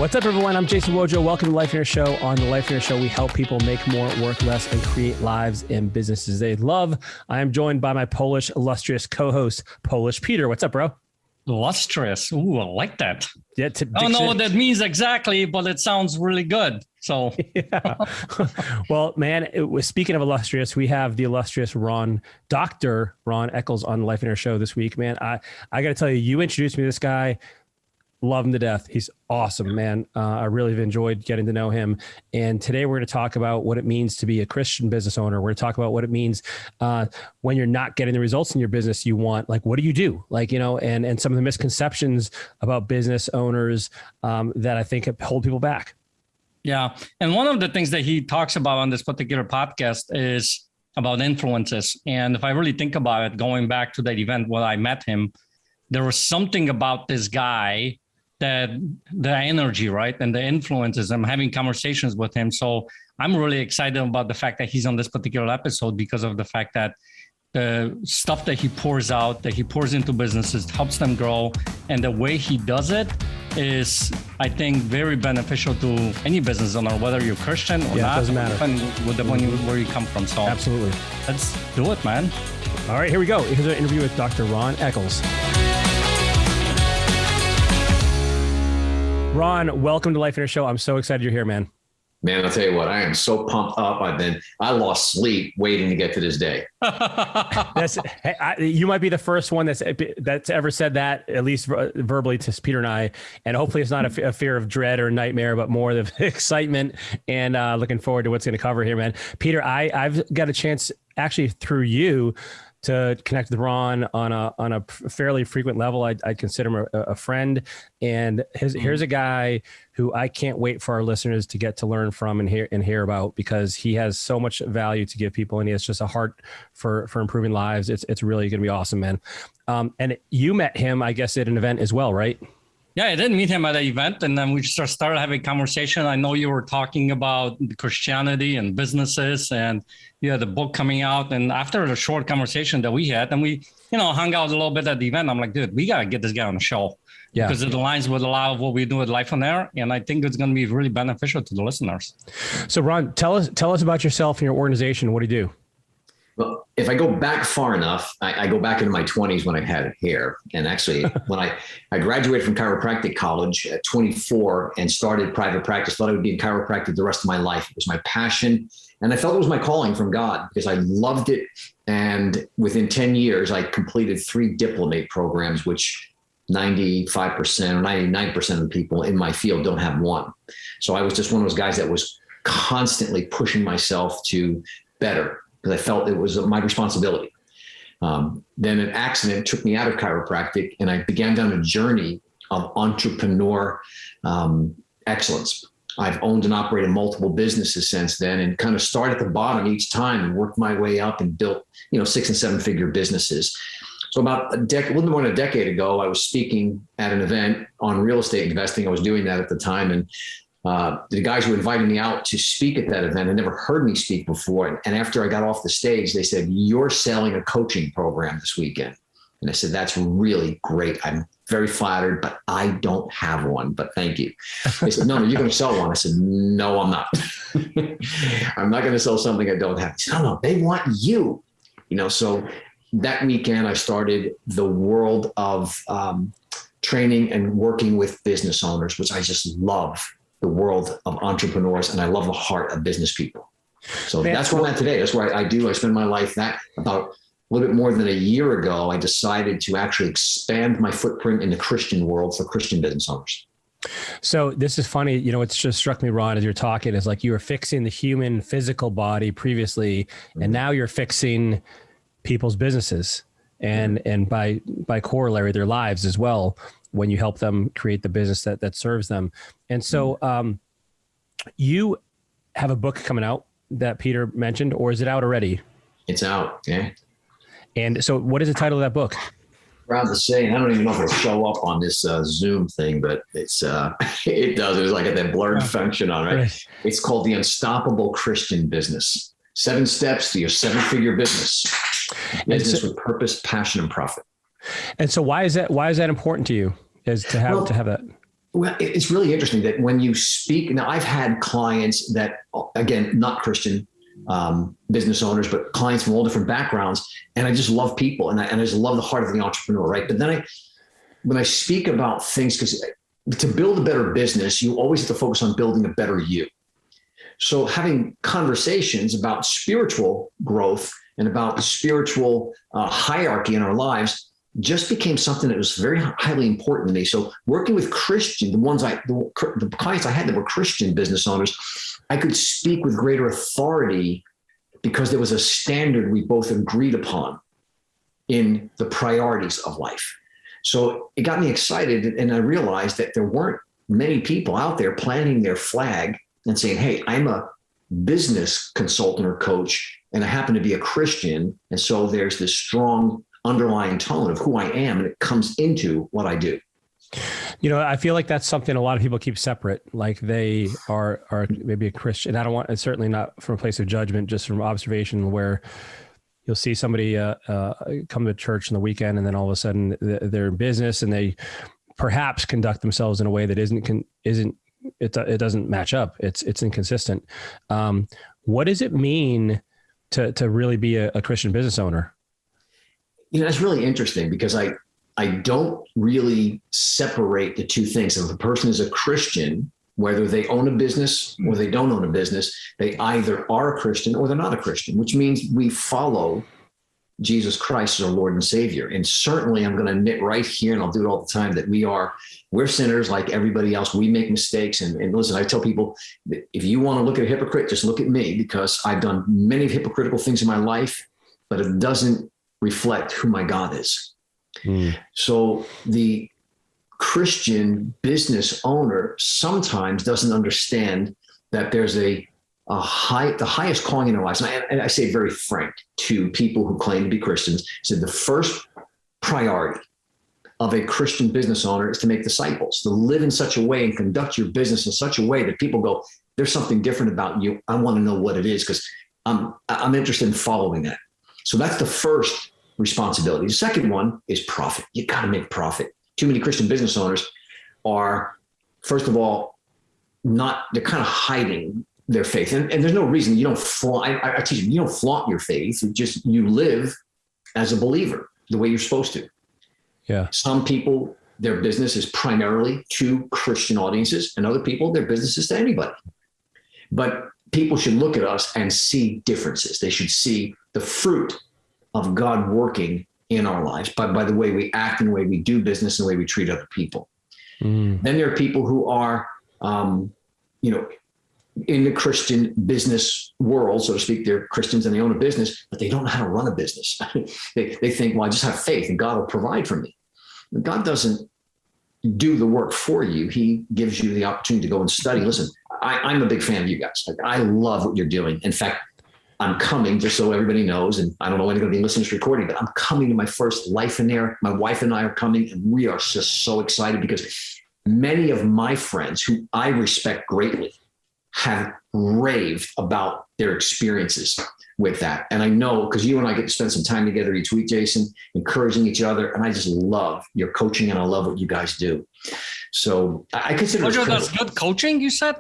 What's up, everyone? I'm Jason Wojo. Welcome to Life in Your Show. On the Life in Your Show, we help people make more, work less, and create lives and businesses they love. I am joined by my Polish illustrious co-host, Polish Peter. What's up, bro? Illustrious. Ooh, I like that. Yeah, I don't know what that means exactly, but it sounds really good. So, yeah. Well, man, speaking of illustrious, we have the illustrious Dr. Ron Eccles on the Life in Your Show this week, man. I got to tell you, you introduced me to this guy. Love him to death. He's awesome, man. I really have enjoyed getting to know him. And today we're going to talk about what it means to be a Christian business owner. We're going to talk about what it means when you're not getting the results in your business you want. Like, what do you do? Like, you know, and some of the misconceptions about business owners that I think hold people back. Yeah. And one of the things that he talks about on this particular podcast is about influences. And if I really think about it, going back to that event where I met him, there was something about this guy that the energy, right? And the influences, I'm having conversations with him. So I'm really excited about the fact that he's on this particular episode because of the fact that the stuff that he pours out, that he pours into businesses, helps them grow. And the way he does it is, I think, very beneficial to any business owner, whether you're Christian or not. It doesn't matter. Where you come from. So absolutely. Let's do it, man. All right, here we go. Here's our interview with Dr. Ron Eccles. Ron, welcome to Life in Your Show. I'm so excited you're here, man. Man, I'll tell you what, I am so pumped up. I lost sleep waiting to get to this day. You might be the first one that's ever said that, at least verbally, to Peter and I. And hopefully it's not a fear of dread or nightmare, but more of excitement and looking forward to what's going to cover here, man. Peter, I've got a chance actually through you to connect with Ron on a fairly frequent level. I'd consider him a friend, and here's a guy who I can't wait for our listeners to get to learn from and hear about, because he has so much value to give people, and he has just a heart for improving lives. It's really going to be awesome, man. And you met him, I guess, at an event as well, right? Yeah, I did meet him at an event, and then we just started having a conversation. I know you were talking about Christianity and businesses, and you had a book coming out. And after the short conversation that we had, and we, hung out a little bit at the event, I'm like, dude, we got to get this guy on the show. Yeah. Because it aligns with a lot of what we do at Life on Air. And I think it's going to be really beneficial to the listeners. So Ron, tell us about yourself and your organization. What do you do? Well, if I go back far enough, I go back into my 20s when I had hair. And actually, when I graduated from chiropractic college at 24 and started private practice, thought I would be in chiropractic the rest of my life. It was my passion. And I felt it was my calling from God because I loved it. And within 10 years, I completed 3 diplomate programs, which 95% or 99% of the people in my field don't have one. So I was just one of those guys that was constantly pushing myself to better, because I felt it was my responsibility. Then an accident took me out of chiropractic, and I began down a journey of entrepreneur excellence. I've owned and operated multiple businesses since then, and kind of started at the bottom each time and worked my way up and built, 6 and 7 figure businesses. So about a little bit more than a decade ago, I was speaking at an event on real estate investing. I was doing that at the time, and the guys who invited me out to speak at that event had never heard me speak before. And after I got off the stage, they said, "You're selling a coaching program this weekend." And I said, "That's really great. I'm very flattered, but I don't have one, but thank you." They said, no, you're going to sell one. I said, "No, I'm not." I'm not going to sell something I don't have. He said, "No, they want you." So that weekend I started the world of training and working with business owners, which I just love. The world of entrepreneurs, and I love the heart of business people. So that's where I'm at today. That's where I spend my life. That about a little bit more than a year ago, I decided to actually expand my footprint in the Christian world for Christian business owners. So this is funny. It's just struck me, Ron, as you're talking, is like you were fixing the human physical body previously, and now you're fixing people's businesses and by corollary, their lives as well, when you help them create the business that serves them. And so you have a book coming out that Peter mentioned, or is it out already? It's out. Yeah. And so what is the title of that book? Proud to say, and I don't even know if it'll show up on this Zoom thing, but it's it does. It's like that blurred function on it. Right. It's called The Unstoppable Christian Business. 7 steps to your 7-figure business. Business with purpose, passion, and profit. And so why is that important to you, is to have that? Well, it's really interesting that when you speak, now I've had clients that, again, not Christian business owners, but clients from all different backgrounds. And I just love people, and I just love the heart of the entrepreneur, right? But then when I speak about things, because to build a better business, you always have to focus on building a better you. So having conversations about spiritual growth and about the spiritual hierarchy in our lives just became something that was very highly important to me. So working with Christian, the clients I had that were Christian business owners, I could speak with greater authority because there was a standard we both agreed upon in the priorities of life. So it got me excited, and I realized that there weren't many people out there planting their flag and saying, hey, I'm a business consultant or coach, and I happen to be a Christian. And so there's this strong underlying tone of who I am, and it comes into what I do. I feel like that's something a lot of people keep separate. Like they are maybe a Christian. I don't want, it's certainly not from a place of judgment, just from observation, where you'll see somebody come to church on the weekend, and then all of a sudden they're in business, and they perhaps conduct themselves in a way that it doesn't match up. It's inconsistent. What does it mean to really be a Christian business owner? It's really interesting because I don't really separate the two things. If a person is a Christian, whether they own a business or they don't own a business, they either are a Christian or they're not a Christian, which means we follow Jesus Christ as our Lord and Savior. And certainly I'm going to admit right here, and I'll do it all the time, that we're sinners like everybody else. We make mistakes. And listen, I tell people, if you want to look at a hypocrite, just look at me, because I've done many hypocritical things in my life, but it doesn't reflect who my God is. So the Christian business owner sometimes doesn't understand that there's the highest calling in their lives. And I say it very frank to people who claim to be Christians. So the first priority of a Christian business owner is to make disciples, to live in such a way and conduct your business in such a way that people go, there's something different about you. I want to know what it is, because I'm interested in following that. So that's the first responsibility. The second one is profit. You got to make profit. Too many Christian business owners are, first of all, they're kind of hiding their faith. And there's no reason you don't flaunt. I teach you don't flaunt your faith. You live as a believer the way you're supposed to. Yeah. Some people, their business is primarily to Christian audiences, and other people, their business is to anybody. But people should look at us and see differences. They should see the fruit of God working in our lives by the way we act and the way we do business and the way we treat other people. Then there are people who are, in the Christian business world, so to speak. They're Christians and they own a business, but they don't know how to run a business. They think, well, I just have faith and God will provide for me. But God doesn't do the work for you. He gives you the opportunity to go and study. Listen, I'm a big fan of you guys. I love what you're doing. In fact, I'm coming, just so everybody knows, and I don't know when they're going to be listening to this recording, but I'm coming to my first Life in Air. My wife and I are coming, and we are just so excited because many of my friends who I respect greatly have raved about their experiences with that. And I know, because you and I get to spend some time together each week, Jason, encouraging each other. And I just love your coaching, and I love what you guys do. So I consider it. That's good coaching, you said?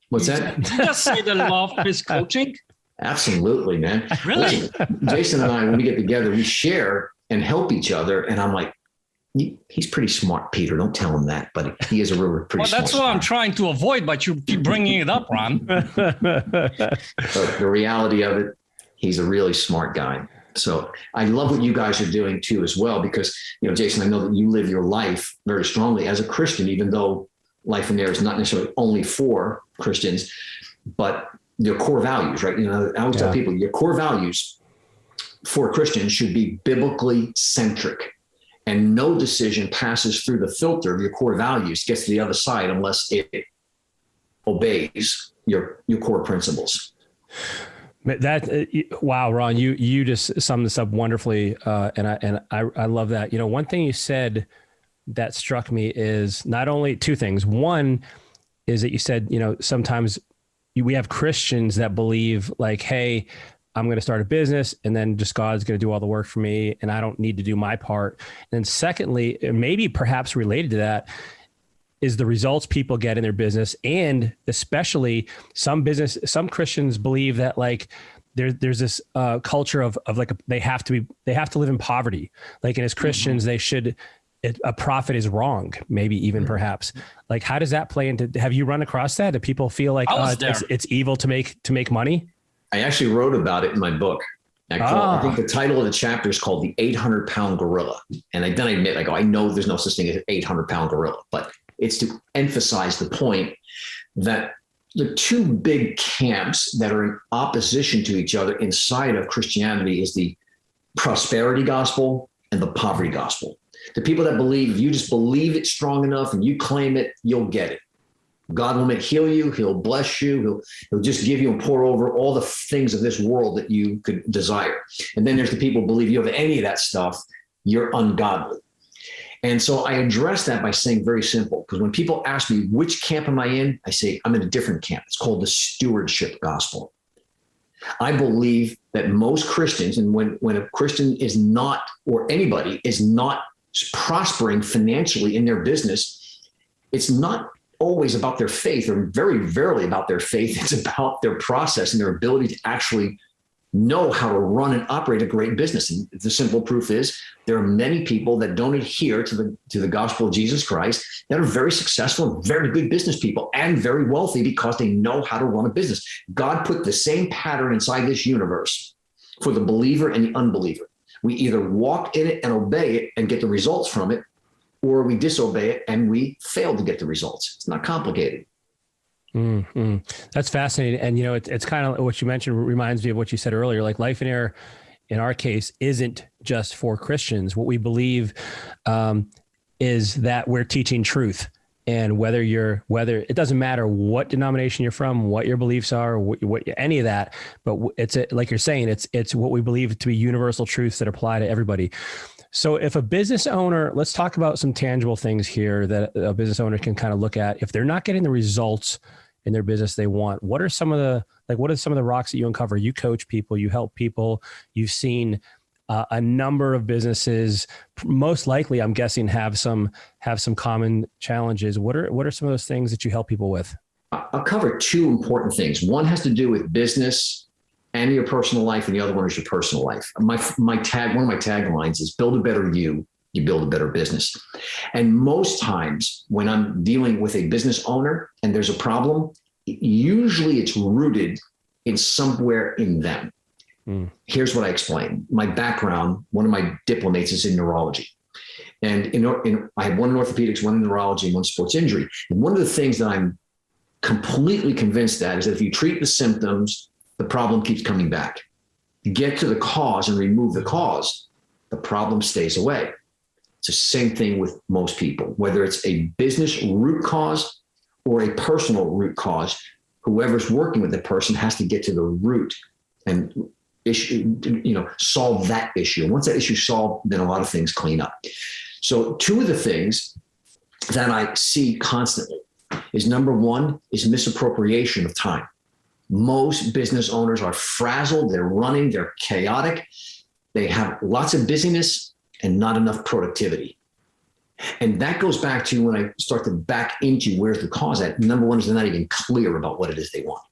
What's that? Did you just say the love is coaching? Absolutely, man. Really? Listen, Jason and I, when we get together, we share and help each other. And I'm like, he's pretty smart, Peter. Don't tell him that, but he is a really pretty smart. That's what I'm trying to avoid, but you keep bringing it up, Ron. But the reality of it, he's a really smart guy. So I love what you guys are doing too, as well, because, Jason, I know that you live your life very strongly as a Christian, even though Life in There is not necessarily only for Christians, but your core values, right? I always tell people your core values for Christians should be biblically centric, and no decision passes through the filter of your core values, gets to the other side, unless it obeys your core principles. Wow, Ron, you just summed this up wonderfully. And I love that. One thing you said that struck me is not only two things. One is that you said, sometimes we have Christians that believe like, hey, I'm going to start a business and then just God's going to do all the work for me and I don't need to do my part. And then secondly, maybe perhaps related to that, is the results people get in their business. And especially some Christians believe that like there's this culture of like they have to live in poverty. Like, and as Christians, they should, a profit is wrong, maybe even perhaps. Like, how does that play into, have you run across that? Do people feel like it's evil to make money? I actually wrote about it in my book. I think the title of the chapter is called The 800-Pound Gorilla. And then I admit, I know there's no such thing as an 800-pound gorilla, but it's to emphasize the point that the two big camps that are in opposition to each other inside of Christianity is the prosperity gospel and the poverty gospel. The people that believe if you just believe it strong enough and you claim it, you'll get it. God will heal you. He'll bless you. He'll just give you and pour over all the things of this world that you could desire. And then there's the people who believe you have any of that stuff, you're ungodly. And so I address that by saying very simple, because when people ask me, which camp am I in? I say, I'm in a different camp. It's called the stewardship gospel. I believe that most Christians, and when a Christian is not, or anybody is not prospering financially in their business, it's not always about their faith, or very rarely about their faith. It's about their process and their ability to actually know how to run and operate a great business. And the simple proof is there are many people that don't adhere to the gospel of Jesus Christ that are very successful and very good business people and very wealthy because they know how to run a business. God put the same pattern inside this universe for the believer and the unbeliever. We either walk in it and obey it and get the results from it, or we disobey it and we fail to get the results. It's not complicated. Mm-hmm. That's fascinating. And, it's kind of what you mentioned reminds me of what you said earlier, like life in air, in our case, isn't just for Christians. What we believe is that we're teaching truth. And whether it doesn't matter what denomination you're from, what your beliefs are, what any of that, but it's like you're saying, it's what we believe to be universal truths that apply to everybody. So if a business owner, let's talk about some tangible things here that a business owner can kind of look at. If they're not getting the results in their business they want, what are some of the rocks that you uncover? You coach people, you help people, you've seen a number of businesses, most likely, I'm guessing, have some common challenges. What are some of those things that you help people with? I'll cover two important things. One has to do with business and your personal life, and the other one is your personal life. One of my taglines is build a better you build a better business. And most times when I'm dealing with a business owner and there's a problem, usually it's rooted in somewhere in them. Here's what I explain. My background, one of my diplomates is in neurology. And I have one in orthopedics, one in neurology, and one sports injury. And one of the things that I'm completely convinced that is that if you treat the symptoms, the problem keeps coming back. Get to the cause and remove the cause, the problem stays away. It's the same thing with most people, whether it's a business root cause or a personal root cause. Whoever's working with the person has to get to the root and solve that issue. And once that issue is solved, then a lot of things clean up. So two of the things that I see constantly is, number one is misappropriation of time. Most business owners are frazzled, they're running, they're chaotic, they have lots of busyness and not enough productivity. And that goes back to when I start to back into where's the cause at. Number one is they're not even clear about what it is they want.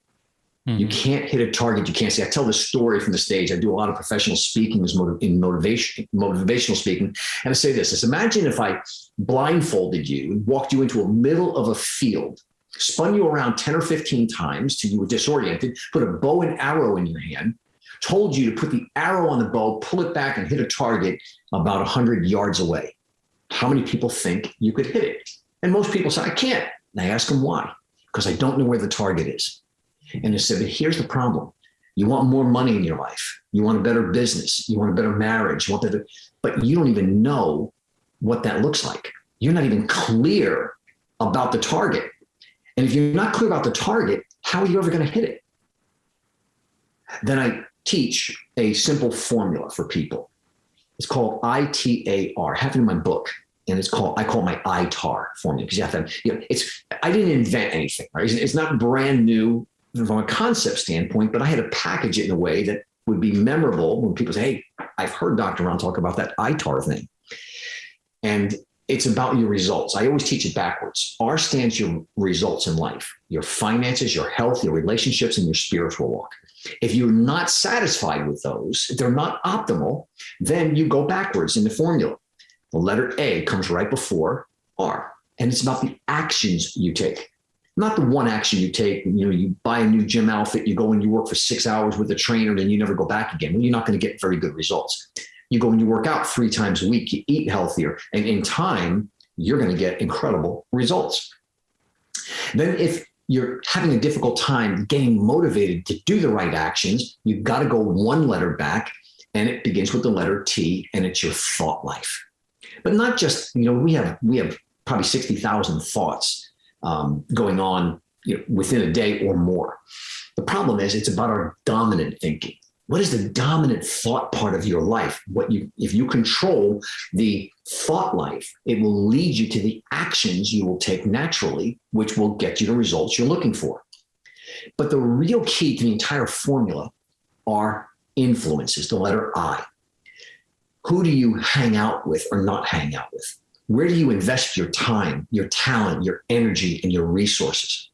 You can't hit a target. You can't say, I tell this story from the stage. I do a lot of professional speaking in motivational speaking. And I say this, imagine if I blindfolded you and walked you into a middle of a field, spun you around 10 or 15 times till you were disoriented, put a bow and arrow in your hand, told you to put the arrow on the bow, pull it back and hit a target about 100 yards away. How many people think you could hit it? And most people say, I can't. And I ask them why, because I don't know where the target is. And they said, but here's the problem. You want more money in your life. You want a better business. You want a better marriage. But you don't even know what that looks like. You're not even clear about the target. And if you're not clear about the target, how are you ever going to hit it? Then I teach a simple formula for people. It's called ITAR. I have it in my book. And I call it my ITAR formula, because you have to, I didn't invent anything, right? It's not brand new from a concept standpoint, but I had to package it in a way that would be memorable when people say, hey, I've heard Dr. Ron talk about that ITAR thing. And it's about your results. I always teach it backwards. R stands your results in life, your finances, your health, your relationships, and your spiritual walk. If you're not satisfied with those, if they're not optimal, then you go backwards in the formula. The letter A comes right before R, and it's about the actions you take. Not the one action you take, you buy a new gym outfit, you go and you work for 6 hours with a trainer, and you never go back again. Well, you're not going to get very good results. You go and you work out 3 times a week, you eat healthier, and in time, you're going to get incredible results. Then if you're having a difficult time getting motivated to do the right actions, you've got to go one letter back, and it begins with the letter T, and it's your thought life. But not just, we have probably 60,000 thoughts going on within a day or more. The problem is it's about our dominant thinking. What is the dominant thought part of your life? If you control the thought life, it will lead you to the actions you will take naturally, which will get you the results you're looking for. But the real key to the entire formula are influences, the letter I. Who do you hang out with or not hang out with? Where do you invest your time, your talent, your energy, and your resources?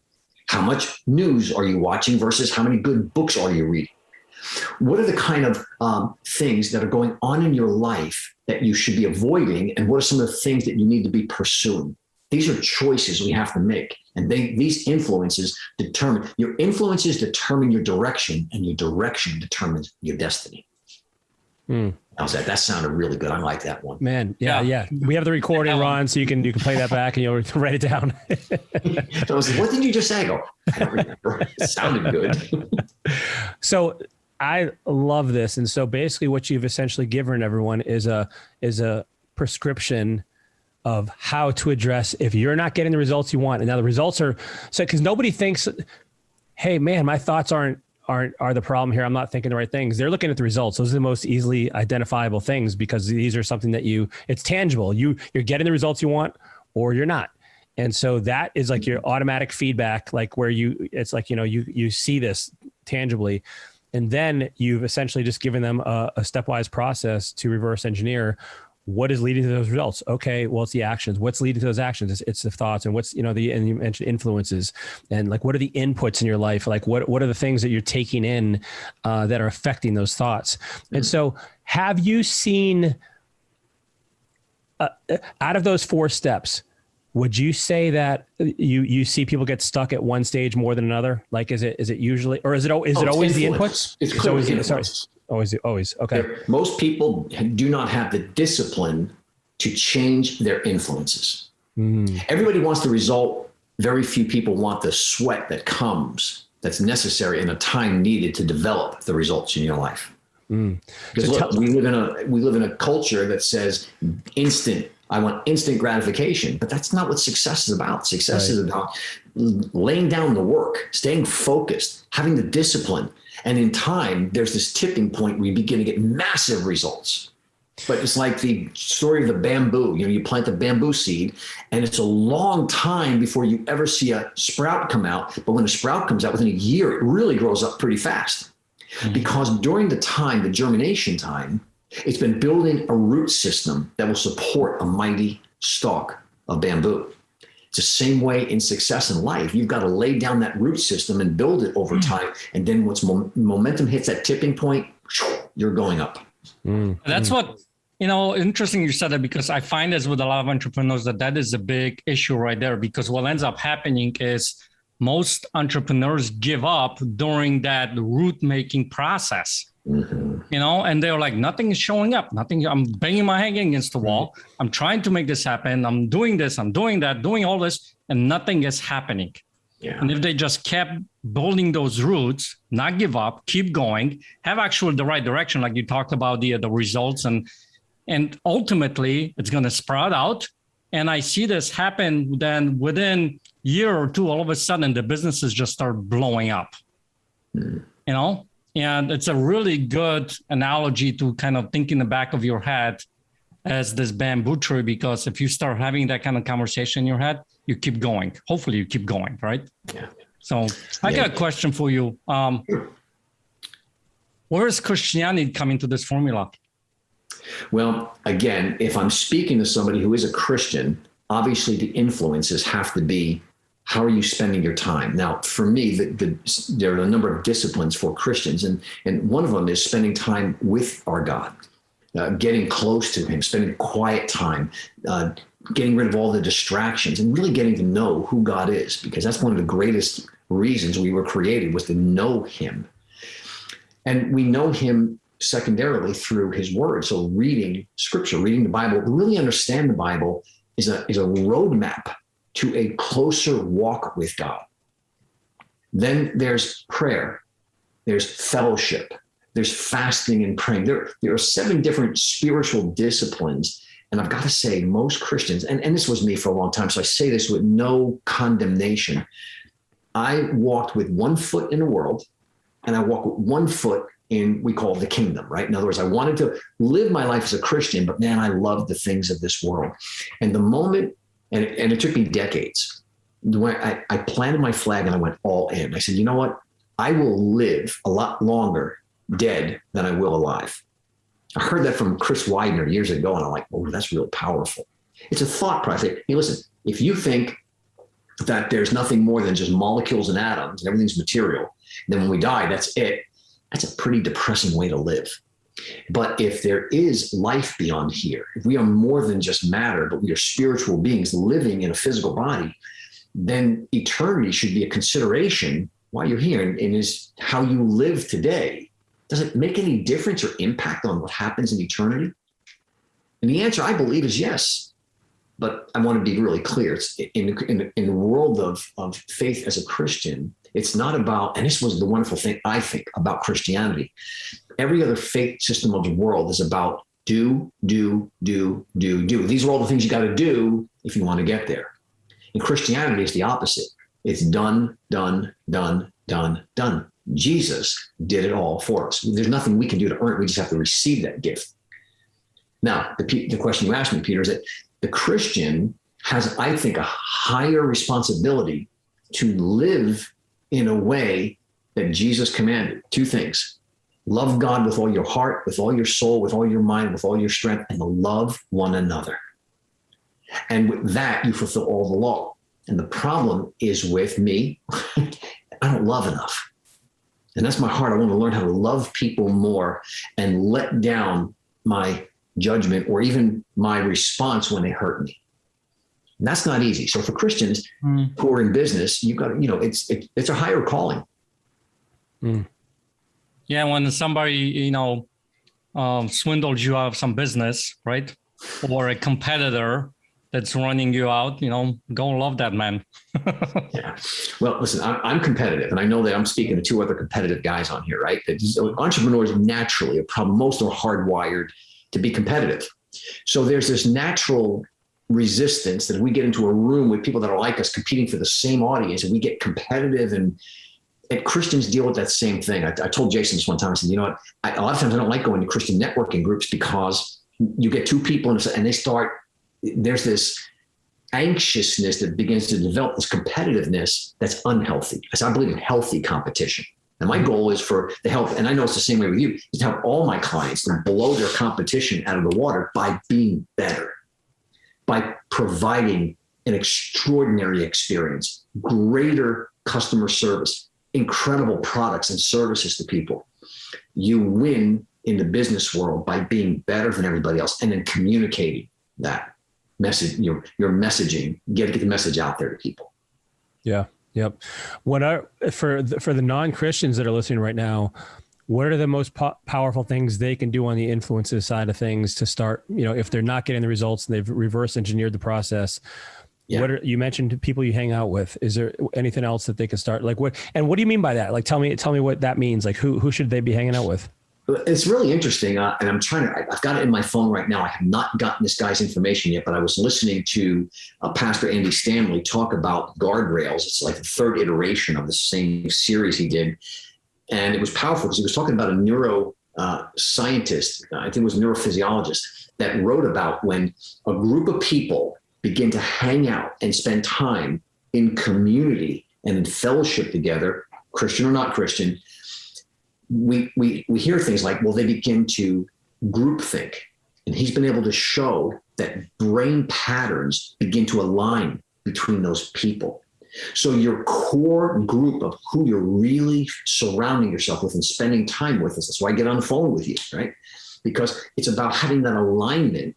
How much news are you watching versus how many good books are you reading? What are the kind of things that are going on in your life that you should be avoiding? And what are some of the things that you need to be pursuing? These are choices we have to make. And these influences determine your direction, and your direction determines your destiny. How's that? That sounded really good. I like that one. Man, yeah. We have the recording, Ron, so you can play that back and you'll write it down. So I was like, what did you just say? I go, I don't remember. It sounded good. So I love this. And so basically what you've essentially given everyone is a prescription of how to address if you're not getting the results you want. And now the results are so, because nobody thinks, hey man, my thoughts are the problem here. I'm not thinking the right things. They're looking at the results. Those are the most easily identifiable things because these are something that it's tangible. You're getting the results you want or you're not. And so that is like your automatic feedback, like where it's like, you see this tangibly. And then you've essentially just given them a stepwise process to reverse engineer what is leading to those results. Okay, well, it's the actions. What's leading to those actions? It's the thoughts, and what's, and you mentioned influences, and like, what are the inputs in your life? Like, what are the things that you're taking in that are affecting those thoughts? And so have you seen, out of those 4 steps, would you say that you see people get stuck at one stage more than another? Like, is it usually, or is it always the inputs? It's always the inputs. Always. Okay. Most people do not have the discipline to change their influences. Everybody wants the result. Very few people want the sweat that's necessary and the time needed to develop the results in your life. Because look, we live in a culture that says I want instant gratification, but that's not what success is about. Success is about laying down the work, staying focused, having the discipline. And in time, there's this tipping point where you begin to get massive results. But it's like the story of the bamboo. You plant the bamboo seed, and it's a long time before you ever see a sprout come out. But when a sprout comes out within a year, it really grows up pretty fast. Because during the germination time, it's been building a root system that will support a mighty stalk of bamboo. It's the same way in success in life. You've got to lay down that root system and build it over time. And then once momentum hits that tipping point, you're going up. That's what, interesting you said that, because I find this with a lot of entrepreneurs that is a big issue right there, because what ends up happening is most entrepreneurs give up during that root making process. And they're like, nothing is showing up. I'm banging my head against the wall. I'm trying to make this happen. I'm doing this, I'm doing that, doing all this, and nothing is happening. Yeah. And if they just kept building those roots, not give up, keep going, have actually the right direction, like you talked about the results, and ultimately it's going to sprout out. And I see this happen then within a year or two, all of a sudden the businesses just start blowing up, And it's a really good analogy to kind of think in the back of your head as this bamboo tree, because if you start having that kind of conversation in your head, you keep going. Hopefully you keep going, right? Yeah. So I got a question for you. Where is Christianity coming to this formula? Well, again, if I'm speaking to somebody who is a Christian, obviously the influences have to be, how are you spending your time? Now, for me, there are a number of disciplines for Christians, and one of them is spending time with our God, getting close to him, spending quiet time, getting rid of all the distractions, and really getting to know who God is, because that's one of the greatest reasons we were created, was to know him. And we know him secondarily through his word. So reading scripture, reading the Bible, really understand the Bible is a roadmap to a closer walk with God. Then there's prayer, there's fellowship, there's fasting and praying. There are 7 different spiritual disciplines. And I've got to say, most Christians, and this was me for a long time, so I say this with no condemnation. I walked with one foot in the world, and I walked with one foot in, we call the kingdom, right? In other words, I wanted to live my life as a Christian, but man, I loved the things of this world. And the moment, and it took me decades, when I planted my flag and I went all in. I said, you know what? I will live a lot longer dead than I will alive. I heard that from Chris Widener years ago, and I'm like, oh, that's really powerful. It's a thought process. Hey, listen, if you think that there's nothing more than just molecules and atoms and everything's material, then when we die, that's it. That's a pretty depressing way to live. But if there is life beyond here, if we are more than just matter, but we are spiritual beings living in a physical body, then eternity should be a consideration while you're here. And is how you live today, does it make any difference or impact on what happens in eternity? And the answer, I believe, is yes. But I want to be really clear. It's in the world of faith as a Christian, it's not about, and this was the wonderful thing, I think, about Christianity. Every other faith system of the world is about do. These are all the things you got to do if you want to get there. In Christianity, it's the opposite. It's done. Jesus did it all for us. There's nothing we can do to earn it. We just have to receive that gift. Now, the question you asked me, Peter, is that the Christian has, I think, a higher responsibility to live in a way that Jesus commanded. 2 things: love God with all your heart, with all your soul, with all your mind, with all your strength, and to love one another. And with that, you fulfill all the law. And the problem is with me, I don't love enough. And that's my heart. I want to learn how to love people more and let down my judgment or even my response when they hurt me. And that's not easy. So for Christians who are in business, you've got to, it's a higher calling. Yeah, when somebody, swindles you out of some business, right? Or a competitor that's running you out, go love that man. Yeah. Well, listen, I'm competitive, and I know that I'm speaking to 2 other competitive guys on here, right? Entrepreneurs naturally, most are hardwired to be competitive. So there's this natural resistance that if we get into a room with people that are like us competing for the same audience, and we get competitive, and Christians deal with that same thing. I told Jason this one time, I said, you know what, a lot of times I don't like going to Christian networking groups because you get 2 people and there's this anxiousness that begins to develop, this competitiveness that's unhealthy. I believe in healthy competition. And my goal is to help, and I know it's the same way with you, is to help all my clients to blow their competition out of the water by being better, by providing an extraordinary experience, greater customer service, incredible products and services to people. You win in the business world by being better than everybody else and then communicating that message, your messaging, get the message out there to people. Yeah. Yep. For the non-Christians that are listening right now, what are the most powerful things they can do on the influences side of things to start, if they're not getting the results and they've reverse engineered the process? Yeah. You mentioned people you hang out with. Is there anything else that they can start? Like what do you mean by that? Like, tell me what that means. Like who should they be hanging out with? It's really interesting. And I've got it in my phone right now. I have not gotten this guy's information yet, but I was listening to Pastor Andy Stanley talk about guardrails. It's like the 3rd iteration of the same series he did. And it was powerful because he was talking about a neuro scientist, I think it was a neurophysiologist, that wrote about when a group of people begin to hang out and spend time in community and in fellowship together, Christian or not Christian, we hear things like, well, they begin to group think. And he's been able to show that brain patterns begin to align between those people. So your core group of who you're really surrounding yourself with and spending time with is, that's why I get on the phone with you, right? Because it's about having that alignment.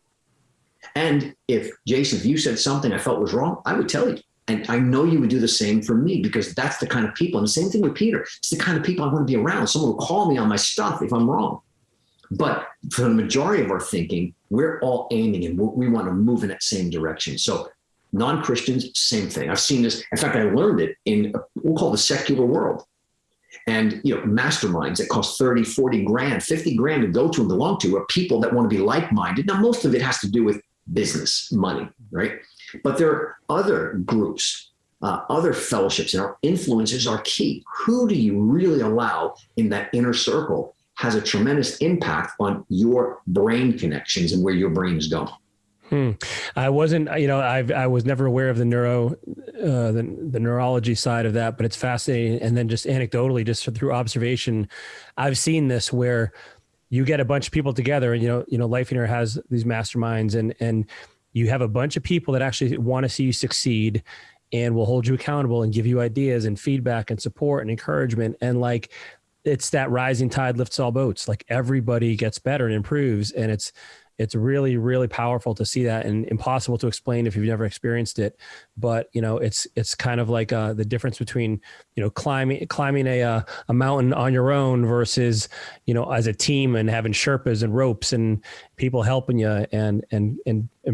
And if Jason, if you said something I felt was wrong, I would tell you. And I know you would do the same for me, because that's the kind of people. And the same thing with Peter. It's the kind of people I want to be around. Someone will call me on my stuff if I'm wrong. But for the majority of our thinking, we're all aiming and we want to move in that same direction. So non-Christians, same thing. I've seen this. In fact, I learned it in we'll call the secular world. And, masterminds that cost 30, 40 grand, 50 grand to go to and belong to are people that want to be like-minded. Now, most of it has to do with business, money, right? But there are other groups, other fellowships, and our influences are key. Who do you really allow in that inner circle has a tremendous impact on your brain connections and where your brain is going. I wasn't, I was never aware of the the neurology side of that, but it's fascinating. And then just anecdotally, just through observation, I've seen this where you get a bunch of people together, and Life Eater has these masterminds, and you have a bunch of people that actually want to see you succeed and will hold you accountable and give you ideas and feedback and support and encouragement. And it's that rising tide lifts all boats. Like everybody gets better and improves. And it's really, really powerful to see that, and impossible to explain if you've never experienced it. But, it's kind of like the difference between, climbing a mountain on your own versus, as a team, and having Sherpas and ropes and people helping you, and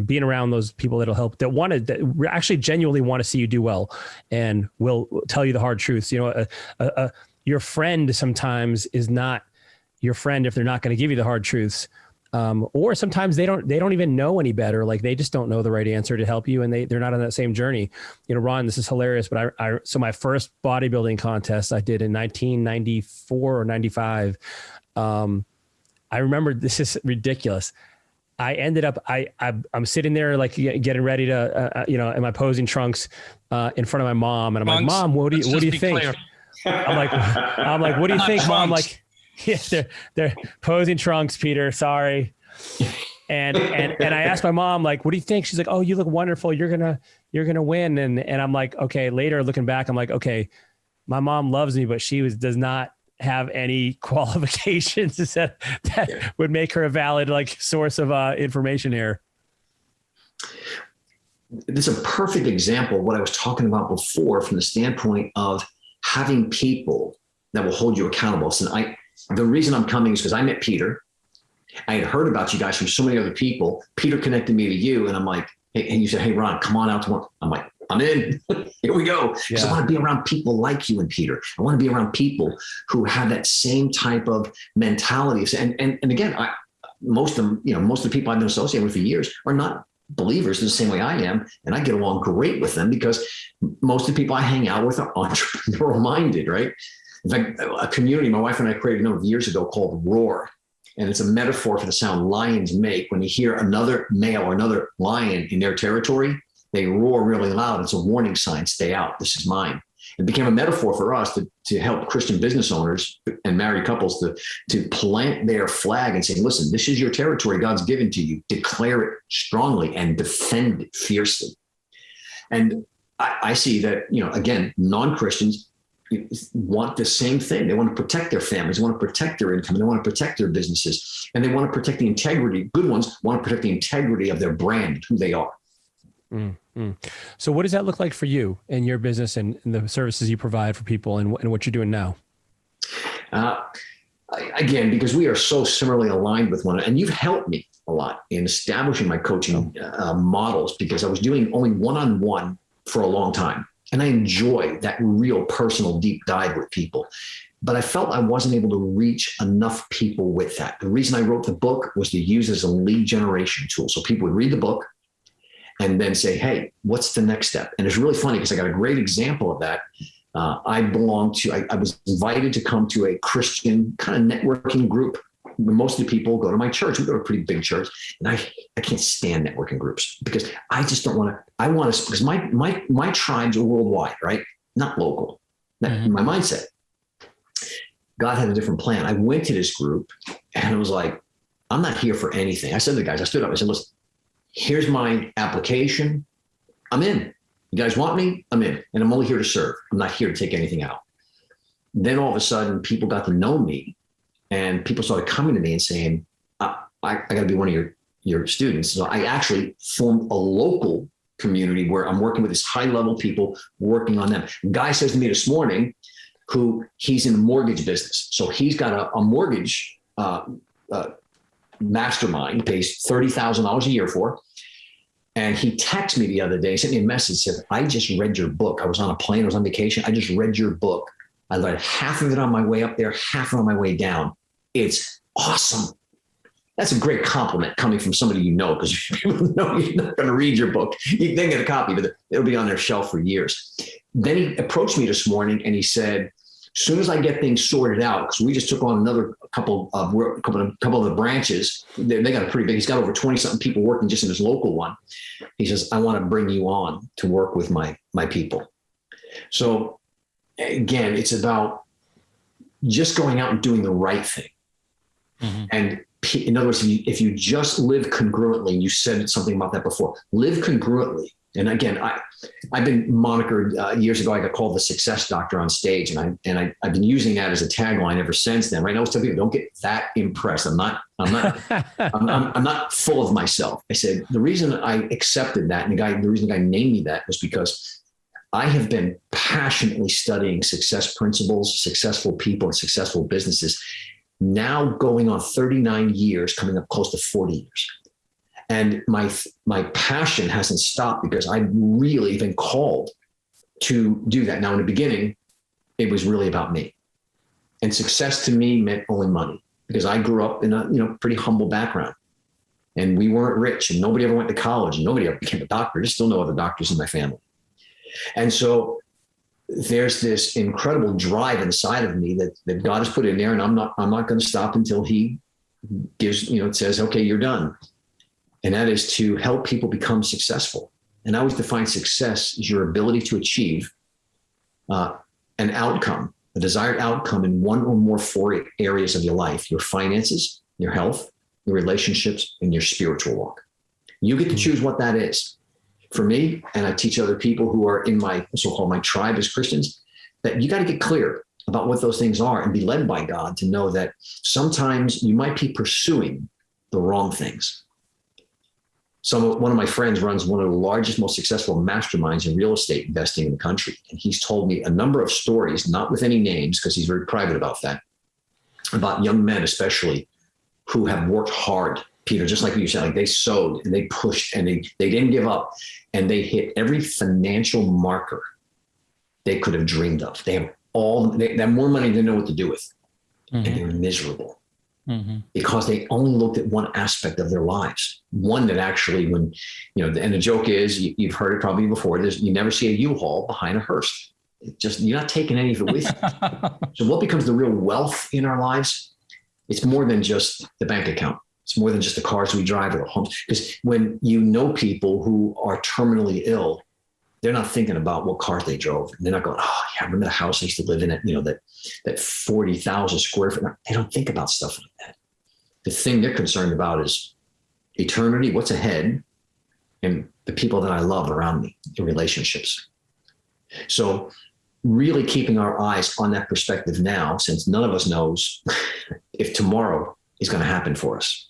being around those people that'll help, that actually genuinely want to see you do well and will tell you the hard truths. Your friend sometimes is not your friend if they're not going to give you the hard truths. Or sometimes they don't even know any better. Like they just don't know the right answer to help you, and they're not on that same journey. Ron, this is hilarious, but so my first bodybuilding contest I did in 1994 or 95. I remember, this is ridiculous. I ended up, I'm sitting there like getting ready to, in my posing trunks, in front of my mom, and I'm like, Mom, what do you think? I'm like, what do you think, Mom? Like, yeah, they're posing trunks, Peter. Sorry. And I asked my mom, like, what do you think? She's like, oh, you look wonderful. You're gonna win. And I'm like, okay. Later, looking back, I'm like, okay, my mom loves me, but she does not have any qualifications that would make her a valid source of information here. This is a perfect example of what I was talking about before, from the standpoint of having people that will hold you accountable. So the reason I'm coming is because I met Peter. I had heard about you guys from so many other people. Peter connected me to you, and I'm like, hey, and you said, hey, Ron, come on out tomorrow. I'm like, I'm in. Here we go. Because I want to be around people like you and Peter. I want to be around people who have that same type of mentality. And again, most of the people I've been associated with for years are not believers in the same way I am. And I get along great with them because most of the people I hang out with are entrepreneurial minded, right? In fact, a community my wife and I created a number of years ago called Roar. And it's a metaphor for the sound lions make. When you hear another male or another lion in their territory, they roar really loud. It's a warning sign, stay out, this is mine. It became a metaphor for us to help Christian business owners and married couples to plant their flag and say, listen, this is your territory God's given to you. Declare it strongly and defend it fiercely. And I see that, again, non-Christians want the same thing. They want to protect their families, they want to protect their income, they want to protect their businesses, and they want to protect the integrity. Good ones want to protect the integrity of their brand, who they are. Mm-hmm. So what does that look like for you and your business and the services you provide for people and what you're doing now? Again, because we are so similarly aligned with one another, and you've helped me a lot in establishing my coaching models, because I was doing only one-on-one for a long time. And I enjoy that real personal deep dive with people. But I felt I wasn't able to reach enough people with that. The reason I wrote the book was to use it as a lead generation tool. So people would read the book and then say, hey, what's the next step? And it's really funny because I got a great example of that. I was invited to come to a Christian kind of networking group. Most of the people go to my church. We go to a pretty big church, and I can't stand networking groups because I just don't want to. I want to, because my tribes are worldwide, right? Not local. That's my mindset. God had a different plan. I went to this group and it was like, I'm not here for anything. I said to the guys, I stood up, I said, listen, here's my application. I'm in. You guys want me? I'm in. And I'm only here to serve. I'm not here to take anything out. Then all of a sudden, people got to know me, and people started coming to me and saying, I got to be one of your students. So I actually formed a local community where I'm working with this high level people, working on them. A guy says to me this morning, he's in the mortgage business. So he's got a mortgage mastermind, pays $30,000 a year for. And he texted me the other day, sent me a message, said, I just read your book. I was on a plane, I was on vacation. I just read your book. I read half of it on my way up there, half on my way down. It's awesome. That's a great compliment coming from somebody you know, because people know you're not going to read your book. You then get a copy, but it'll be on their shelf for years. Then he approached me this morning and he said, as soon as I get things sorted out, because we just took on another couple of the branches, they got a pretty big, he's got over 20 something people working just in his local one. He says, I want to bring you on to work with my people. So again, it's about just going out and doing the right thing. Mm-hmm. And in other words, if you just live congruently, and you said something about that before, live congruently. And again, I've been monikered years ago. I got called the success doctor on stage, and I've been using that as a tagline ever since then. Right now, I always tell people, don't get that impressed. I'm not full of myself. I said the reason I accepted that, and the reason the guy named me that, was because I have been passionately studying success principles, successful people, and successful businesses. Now going on 39 years, coming up close to 40 years. And my passion hasn't stopped because I've really been called to do that. Now, in the beginning, it was really about me. And success to me meant only money, because I grew up in a pretty humble background. And we weren't rich, and nobody ever went to college, and nobody ever became a doctor. There's still no other doctors in my family. And so there's this incredible drive inside of me that God has put in there, and I'm not going to stop until he gives, says, okay, you're done. And that is to help people become successful. And I always define success as your ability to achieve an outcome, a desired outcome in one or more 4 areas of your life: your finances, your health, your relationships, and your spiritual walk. You get to choose what that is. For me, and I teach other people who are in my so-called my tribe as Christians, that you got to get clear about what those things are and be led by God to know that sometimes you might be pursuing the wrong things. One of my friends runs one of the largest, most successful masterminds in real estate investing in the country. And he's told me a number of stories, not with any names, because he's very private about that, about young men, especially, who have worked hard, Peter, just like you said, like they sowed and they pushed and they didn't give up, and they hit every financial marker they could have dreamed of. They have more money than they know what to do with. Mm-hmm. And they're miserable. Mm-hmm. Because they only looked at one aspect of their lives. One that actually, when, and the joke is, you've heard it probably before, you never see a U-Haul behind a hearse. You're not taking any of it with you. So what becomes the real wealth in our lives? It's more than just the bank account. It's more than just the cars we drive or the homes. Because when you know people who are terminally ill, they're not thinking about what cars they drove. And they're not going, oh, yeah, I remember the house I used to live in, that 40,000 square feet. They don't think about stuff like that. The thing they're concerned about is eternity, what's ahead, and the people that I love around me, the relationships. So really keeping our eyes on that perspective now, since none of us knows if tomorrow is going to happen for us.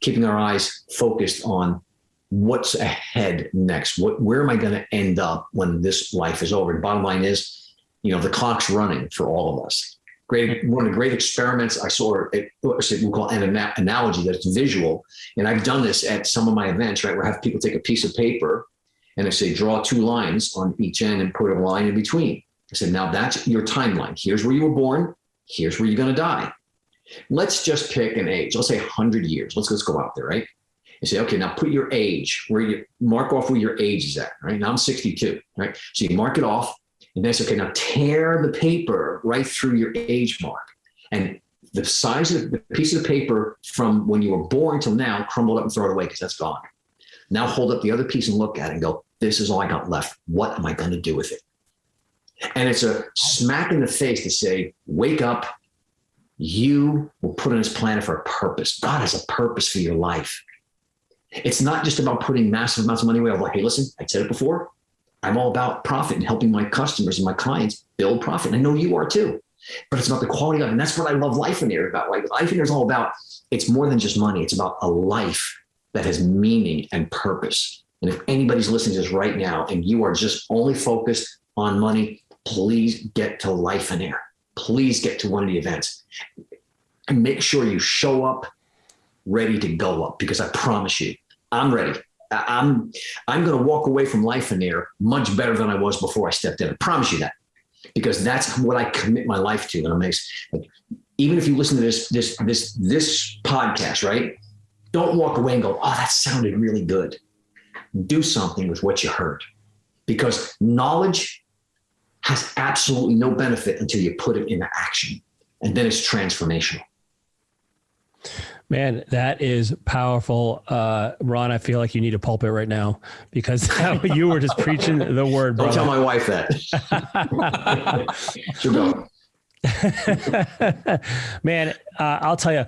Keeping our eyes focused on what's ahead next. Where am I going to end up when this life is over? And bottom line is, the clock's running for all of us. One of the great experiments I saw, we call an analogy that's visual. And I've done this at some of my events, right, where I have people take a piece of paper and I say, draw 2 lines on each end and put a line in between. I said, now that's your timeline. Here's where you were born. Here's where you're going to die. Let's just pick an age. Let's say 100 years. Let's go out there, right? You say, okay, now put your age, mark off where your age is at, right? Now I'm 62, right? So you mark it off, and then it's okay, now tear the paper right through your age mark. And the size of the piece of the paper from when you were born till now, crumble up and throw it away because that's gone. Now hold up the other piece and look at it and go, this is all I got left. What am I going to do with it? And it's a smack in the face to say, wake up, you were put on this planet for a purpose. God has a purpose for your life. It's not just about putting massive amounts of money away. Although, hey, listen, I said it before. I'm all about profit and helping my customers and my clients build profit. And I know you are too. But it's about the quality of it. And that's what I love Life in Air about. Like Life in Air is all about, it's more than just money. It's about a life that has meaning and purpose. And if anybody's listening to this right now and you are just only focused on money, please get to Life in Air. Please get to one of the events and make sure you show up ready to go up, because I promise you, I'm ready. I'm going to walk away from Life in Air much better than I was before I stepped in. I promise you that, because that's what I commit my life to. And it makes, like, even if you listen to this podcast, right? Don't walk away and go, oh, that sounded really good. Do something with what you heard, because knowledge has absolutely no benefit until you put it into action. And then it's transformational. Man, that is powerful. Ron, I feel like you need a pulpit right now, because you were just preaching the word, brother. Don't tell my wife that. She'll go. Man, I'll tell you,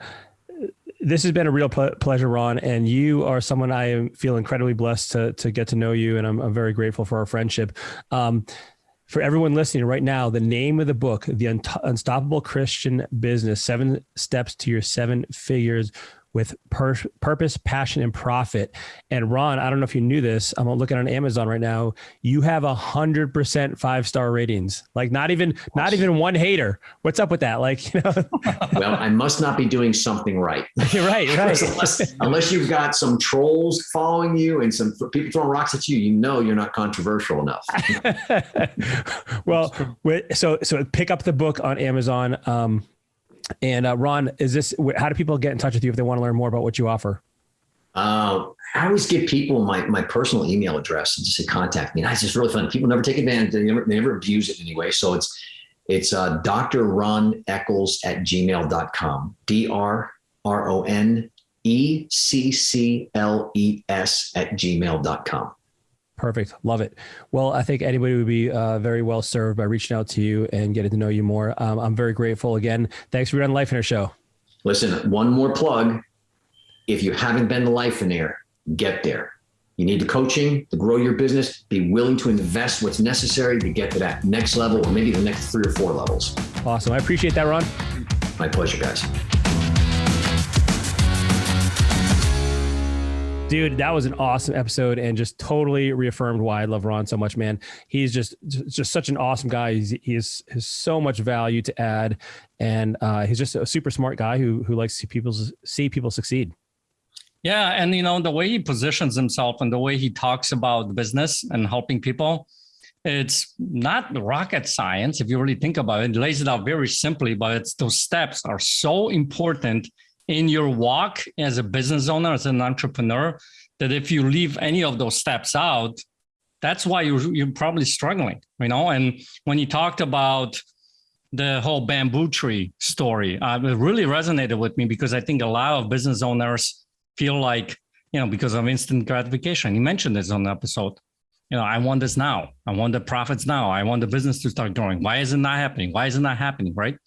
this has been a real pleasure, Ron, and you are someone I feel incredibly blessed to get to know you, and I'm very grateful for our friendship. For everyone listening right now, the name of the book, The Unstoppable Christian Business, 7 Steps to Your 7 Figures with Purpose, Passion, and Profit. And Ron, I don't know if you knew this. I'm looking on Amazon right now. You have 100% 5-star ratings. Like not even one hater. What's up with that? Like, you know. Well, I must not be doing something right. right. unless you've got some trolls following you and some people throwing rocks at you, you know you're not controversial enough. Well, so pick up the book on Amazon. And Ron, how do people get in touch with you if they want to learn more about what you offer? I always give people my personal email address and just say, contact me. And it's just really fun. People never take advantage. They never abuse it anyway. So it's Dr. Ron Eccles at gmail.com. DRRONECCLES at gmail.com. Perfect. Love it. Well, I think anybody would be very well served by reaching out to you and getting to know you more. I'm very grateful. Again, thanks for being on Life in Air show. Listen, one more plug. If you haven't been to Life in Air, get there. You need the coaching to grow your business. Be willing to invest what's necessary to get to that next level, or maybe the next 3 or 4 levels. Awesome. I appreciate that, Ron. My pleasure, guys. Dude, that was an awesome episode and just totally reaffirmed why I love Ron so much, man. He's just such an awesome guy. He has so much value to add, and he's just a super smart guy who likes to see people succeed. Yeah, and the way he positions himself and the way he talks about business and helping people, it's not rocket science if you really think about it. It lays it out very simply, but those steps are so important in your walk as a business owner, as an entrepreneur, that if you leave any of those steps out, that's why you're probably struggling, And when you talked about the whole bamboo tree story, it really resonated with me, because I think a lot of business owners feel like, because of instant gratification. You mentioned this on the episode. I want this now. I want the profits now. I want the business to start growing. Why is it not happening? Why is it not happening, right?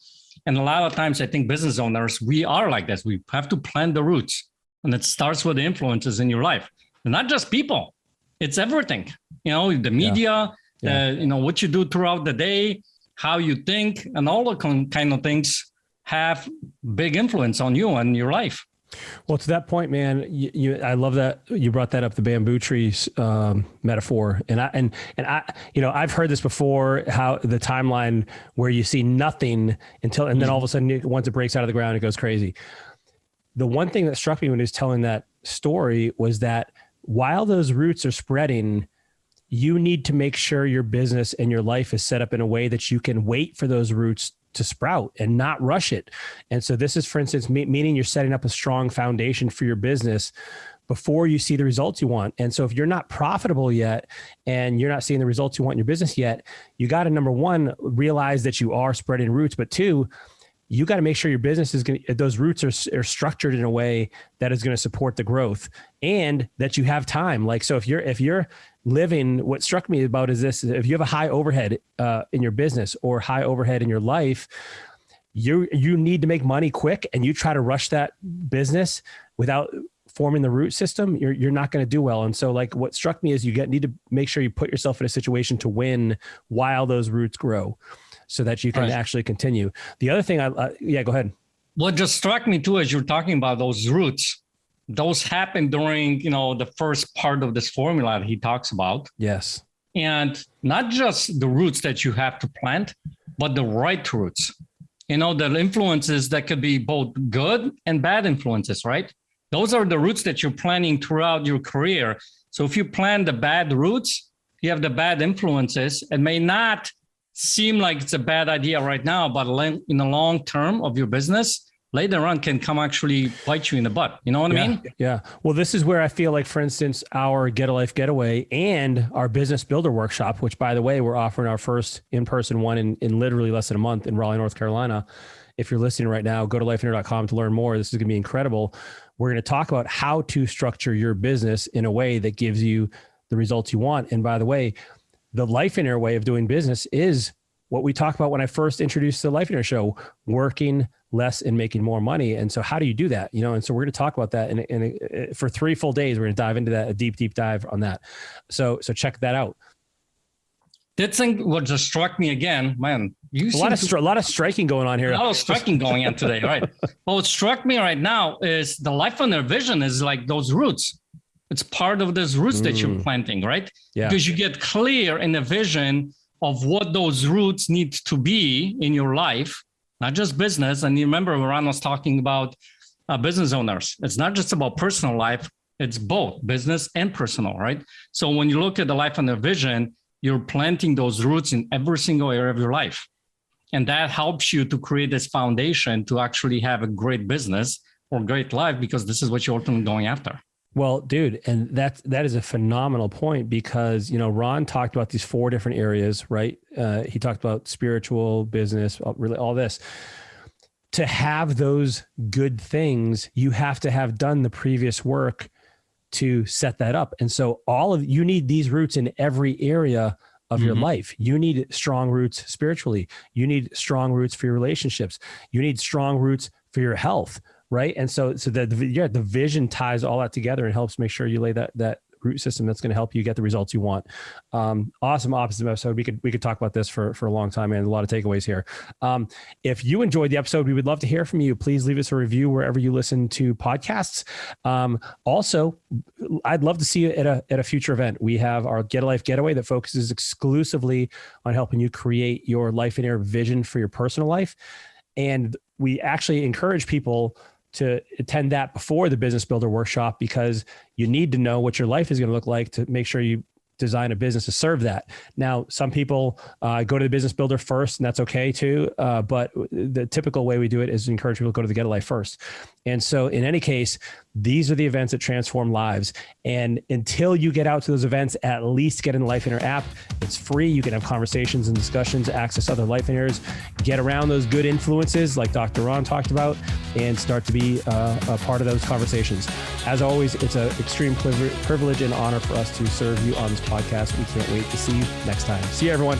And a lot of times I think business owners, we are like this. We have to plant the roots, and it starts with the influences in your life. And not just people, it's everything, the media, what you do throughout the day, how you think, and all the kind of things have big influence on you and your life. Well, to that point, man, I love that you brought that up, the bamboo trees metaphor, and I, I've heard this before, how the timeline where you see nothing and then all of a sudden, once it breaks out of the ground, it goes crazy. The one thing that struck me when he was telling that story was that while those roots are spreading, you need to make sure your business and your life is set up in a way that you can wait for those roots to sprout and not rush it. And so this is, for instance, meaning you're setting up a strong foundation for your business before you see the results you want. And so if you're not profitable yet and you're not seeing the results you want in your business yet, you got to, number one, realize that you are spreading roots, but 2, you got to make sure your business is going to, those roots are structured in a way that is going to support the growth, and that you have time. Like, so if you're living, what struck me about is this: if you have a high overhead in your business or high overhead in your life, you need to make money quick and you try to rush that business without forming the root system, you're not going to do well. And so like what struck me is you need to make sure you put yourself in a situation to win while those roots grow so that you can actually continue. The other thing yeah, go ahead. What just struck me too, as you're talking about those roots, those happen during, the first part of this formula that he talks about. Yes. And not just the roots that you have to plant, but the right roots. The influences that could be both good and bad influences, right? Those are the roots that you're planting throughout your career. So if you plant the bad roots, you have the bad influences. It may not seem like it's a bad idea right now, but in the long term of your business, later on can come actually bite you in the butt. You know what I mean? Yeah. Well, this is where I feel like, for instance, our Get a Life Getaway and our Business Builder Workshop, which by the way, we're offering our first in-person one in literally less than a month in Raleigh, North Carolina. If you're listening right now, go to lifeinner.com to learn more. This is going to be incredible. We're going to talk about how to structure your business in a way that gives you the results you want. And by the way, the Life Inner way of doing business is what we talked about when I first introduced the Life Inner show, working less and making more money. And so how do you do that? And so we're going to talk about that. And for 3 full days, we're going to dive into that, a deep dive on that. So check that out. That thing what just struck me again, man. A lot of striking going on here. A lot of striking going on today, right? Well, what struck me right now is the Life Inner vision is like those roots. It's part of those roots that you're planting, right? Yeah. Because you get clear in the vision of what those roots need to be in your life, not just business. And you remember Ron was talking about business owners. It's not just about personal life. It's both business and personal, right? So when you look at the Life Inner vision, you're planting those roots in every single area of your life. And that helps you to create this foundation to actually have a great business or great life, because this is what you're ultimately going after. Well, dude, and that is a phenomenal point because, Ron talked about these 4 different areas, right? He talked about spiritual, business, really all this. To have those good things, you have to have done the previous work to set that up. And so you need these roots in every area of your life. You need strong roots spiritually. You need strong roots for your relationships. You need strong roots for your health, right? And so the vision ties all that together and helps make sure you lay that root system that's going to help you get the results you want. Awesome episode. We could talk about this for a long time, and a lot of takeaways here. If you enjoyed the episode, we would love to hear from you. Please leave us a review wherever you listen to podcasts. Also, I'd love to see you at a future event. We have our Get a Life Getaway that focuses exclusively on helping you create your Life Inner vision for your personal life. And we actually encourage people to attend that before the Business Builder Workshop, because you need to know what your life is going to look like to make sure you design a business to serve that. Now, some people go to the Business Builder first, and that's okay too. But the typical way we do it is to encourage people to go to the Get a Life first. And so in any case, these are the events that transform lives. And until you get out to those events, at least get in the Life Inner app. It's free. You can have conversations and discussions, access other Life Inners, get around those good influences like Dr. Ron talked about, and start to be a part of those conversations. As always, it's an extreme privilege and honor for us to serve you on this podcast. We can't wait to see you next time. See you, everyone.